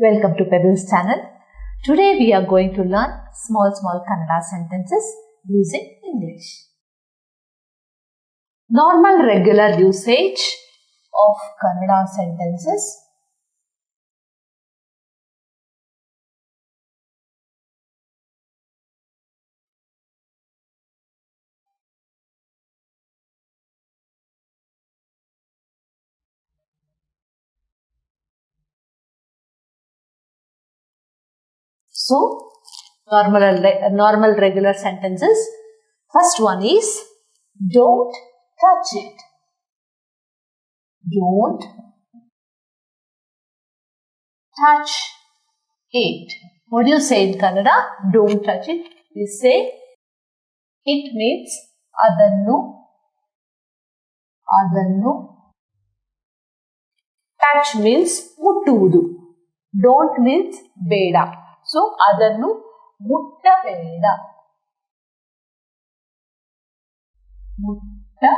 Welcome to Pebbles channel. Today we are going to learn small Kannada sentences using English. Normal regular usage of Kannada sentences. So, normal regular sentences. First one is, don't touch it. Don't touch it. What do you say in Kannada? Don't touch it. We say, it means adannu. Touch means muttuvudu. Don't means beda. So, adannu muttabeda. Muttabeda.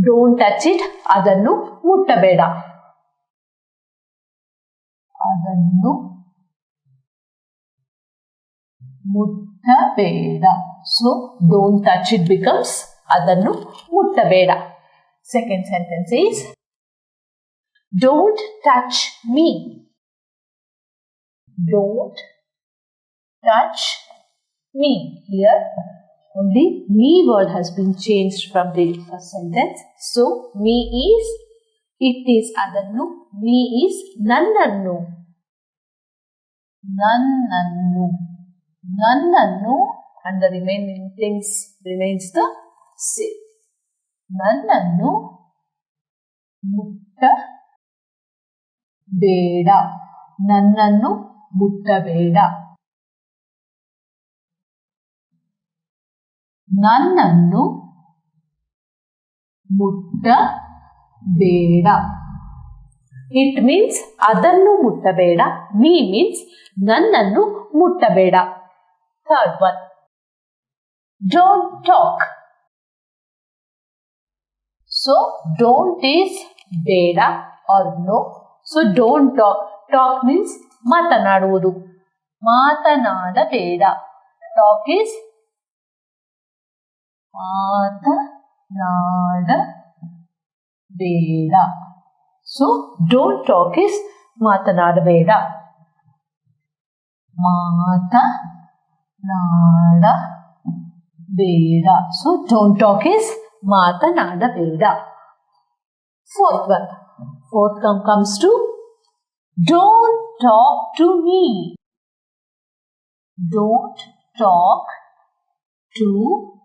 Don't touch it. Adannu muttabeda. Adannu muttabeda. So, don't touch it becomes adannu muttabeda. Second sentence is, don't touch me. Don't touch me. Here only me word has been changed from the first sentence. So, me is, it is adannu, me is nannannu. Nannannu and the remaining things remains the same. Nannannu muttabeda. Nannannu muttabeda. Nannannu muttabeda. It means adannu muttabeda. Me means nannannu muttabeda. Third one. Don't talk. So, don't is beda or no. So, don't talk. Talk means matanaduvudu. Matanadabeda. Talk is matanadabeda. So, don't talk is matanadabeda. Matanadabeda. So, don't talk is matanadabeda. Fourth one. Fourth comes to, don't talk to me. Don't talk to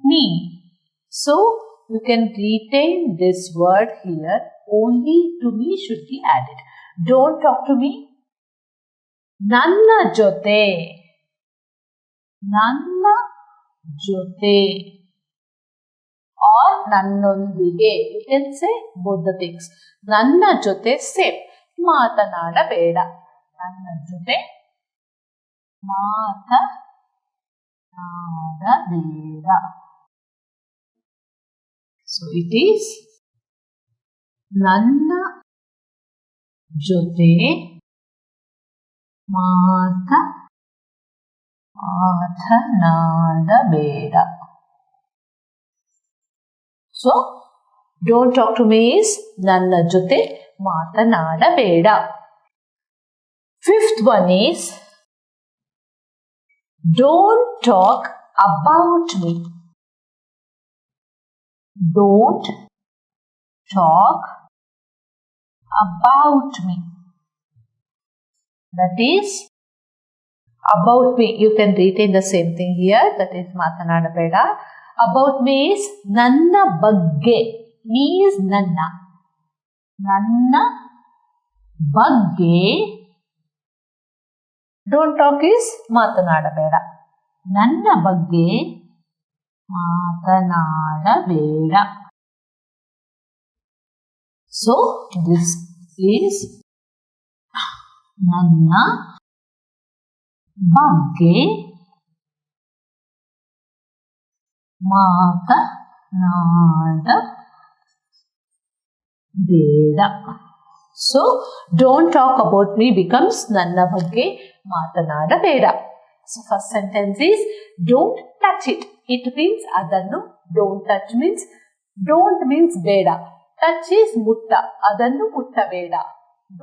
me. So, you can retain this word here. Only to me should be added. Don't talk to me. Nanna jote. Nanna jote. Or nannondige. You can say both the things. Nanna jote same. Matanadabeda. Nanna jote matanadabeda. So it is nanna jote matanadabeda. So, don't talk to me is nanna jote matanadabeda. Fifth one is, don't talk about me. Don't talk about me. That is, about me. You can retain the same thing here. That is matanadabeda. About me is nanna bagge. Me is nanna. Nanna bagge. Don't talk is matanadabeda. Nanna bagge matanadabeda. So, this is nanna bagge matanadabeda. ಬೇಡ. So, don't talk about me becomes ನನ್ನ ಬಗ್ಗೆ ಮಾತನಾಡಬೇಡ. So, first sentence is don't touch it. It means ಅದನ್ನು. Don't touch means don't means ಬೇಡ. Touch is ಮುಟ್ಟ. ಅದನ್ನು ಮುಟ್ಟಬೇಡ.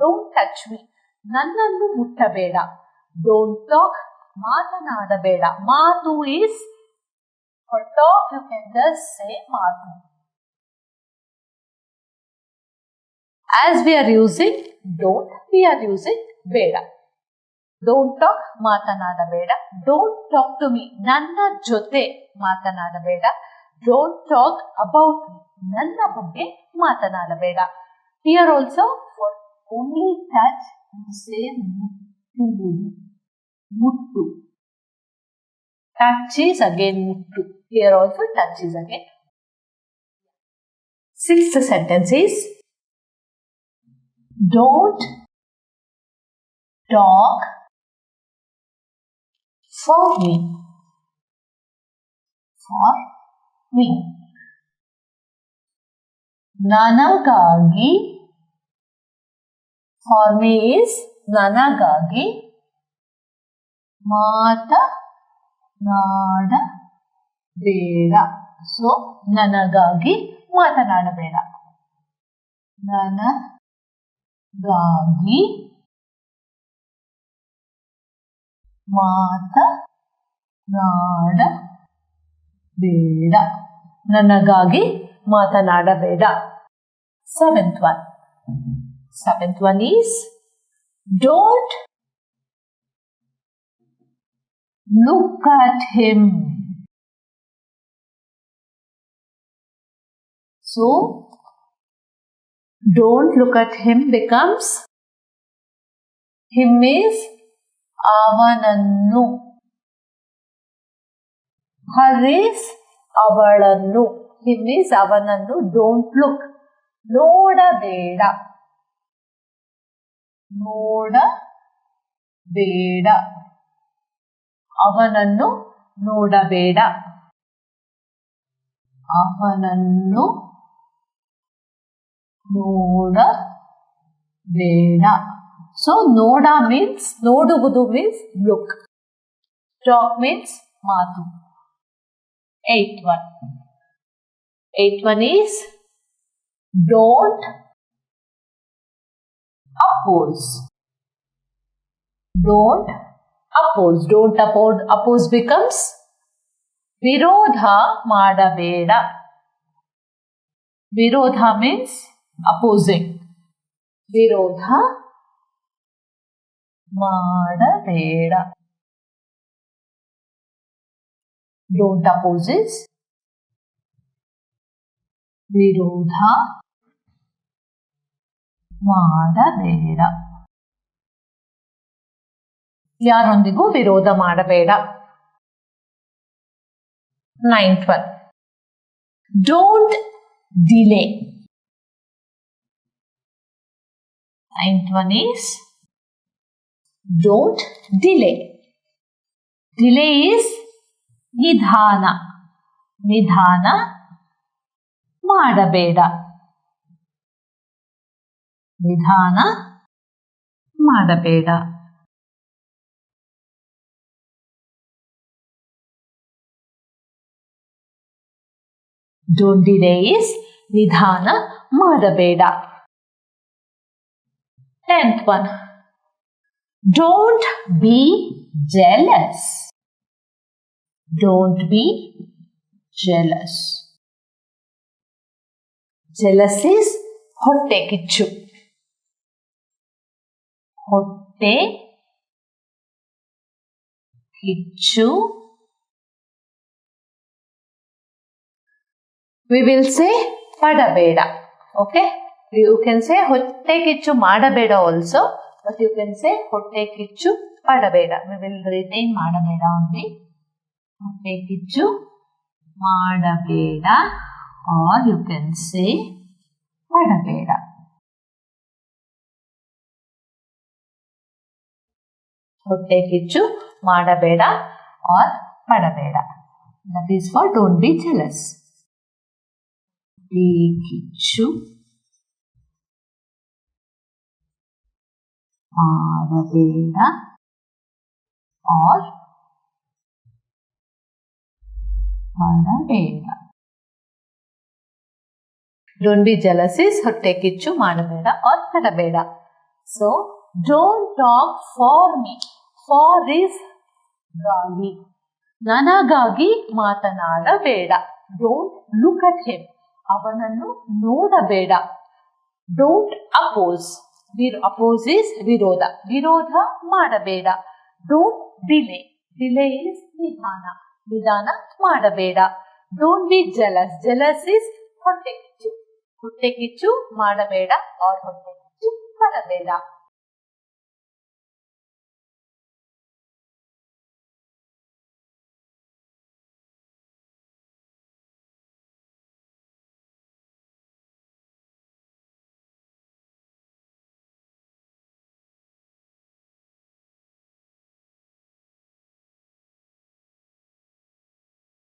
Don't touch me. ನನ್ನನ್ನು ಮುಟ್ಟಬೇಡ. Don't talk. ಮಾತನಾಡಬೇಡ. ಮಾತು is for talk you can just say ಮಾತು. As we are using don't, we are using ಬೇಡ. Don't talk ಮಾತನಾಡಬೇಡ. Don't talk to me ನನ್ನ ಜೊತೆ ಮಾತನಾಡಬೇಡ. Don't talk about me ನನ್ನ ಬಗ್ಗೆ ಮಾತನಾಡಬೇಡ. Here also for only touch you say muttu. Touch is again muttu. Here also touch is again. Sixth sentence is don't talk for me. For me. ನನಗಾಗಿ. For me is ನನಗಾಗಿ ಮಾತನಾಡಬೇಡ. So ನನಗಾಗಿ ಮಾತನಾಡಬೇಡ. ನನಗಾಗಿ ಮಾತನಾಡಬೇಡ. ನನಗಾಗಿ ಮಾತನಾಡಬೇಡ. Seventh one is don't look at him. So don't look at him becomes him is ಅವನನ್ನು. her is ಅವಳನ್ನು. him is ಅವನನ್ನು. don't look ನೋಡಬೇಡ. ನೋಡಬೇಡ. ಅವನನ್ನು ನೋಡಬೇಡ. ಅವನನ್ನು ನೋಡಬೇಡ. So ನೋಡ means ನೋಡುವುದು means look. Talk means ಮಾತು. Eighth one is don't oppose. Don't oppose. Don't oppose becomes ವಿರೋಧ ಮಾಡಬೇಡ. ವಿರೋಧ means opposing. ವಿರೋಧ ಮಾಡಬೇಡ. Don't oppose is ವಿರೋಧ ಮಾಡಬೇಡ. ಯಾರೊಂದಿಗೂ ವಿರೋಧ ಮಾಡಬೇಡ. Ninth one. Don't delay. Ninth one is don't delay. Delay is ನಿಧಾನ. ನಿಧಾನ ಮಾಡಬೇಡ. ನಿಧಾನ ಮಾಡಬೇಡ. Don't delay is ನಿಧಾನ ಮಾಡಬೇಡ. 10th one. Don't be jealous. Don't be jealous. Jealous is ಹೊಟ್ಟೆ ಕಿಚ್ಚು. ಹೊಟ್ಟೆ ಕಿಚ್ಚು. We will say ಪಡಬೇಡ. Okay? You can say ಹೊಟ್ಟೆ ಕಿಚ್ಚು ಮಾಡಬೇಡ also, but you can say ಹೊಟ್ಟೆ ಕಿಚ್ಚು ಪಡಬೇಡ. We will retain ಮಾಡಬೇಡ only. ಹೊಟ್ಟೆ ಕಿಚ್ಚು ಮಾಡಬೇಡ, or you can say ಪಡಬೇಡ. ಹೊಟ್ಟೆ ಕಿಚ್ಚು ಮಾಡಬೇಡ or ಪಡಬೇಡ. That is for don't be jealous. ಹೊಟ್ಟೆ ಕಿಚ್ಚು ಮಾಡಬೇಡ or ಮಾಡಬೇಡ. Don't be jealous is ಹೊಟ್ಟೆ ಕಿಚ್ಚು ಮಾಡಬೇಡ or ಪಡಬೇಡ. So don't talk for me. For is ಗಾಗಿ. ನನಗಾಗಿ ಮಾತನಾಡಬೇಡ. Don't look at him. ಅವನನ್ನು ನೋಡಬೇಡ. Don't oppose. Oppose is ವಿರೋಧ. ವಿರೋಧ ಮಾಡಬೇಡ. Don't delay. Delay is ನಿಧಾನ. ನಿಧಾನ ಮಾಡಬೇಡ. Don't be jealous. Jealous is ಹೊಟ್ಟೆ ಕಿಚ್ಚು. ಹೊಟ್ಟೆ ಕಿಚ್ಚು ಮಾಡಬೇಡ or ಹೊಟ್ಟೆ ಕಿಚ್ಚು ಪಡಬೇಡ.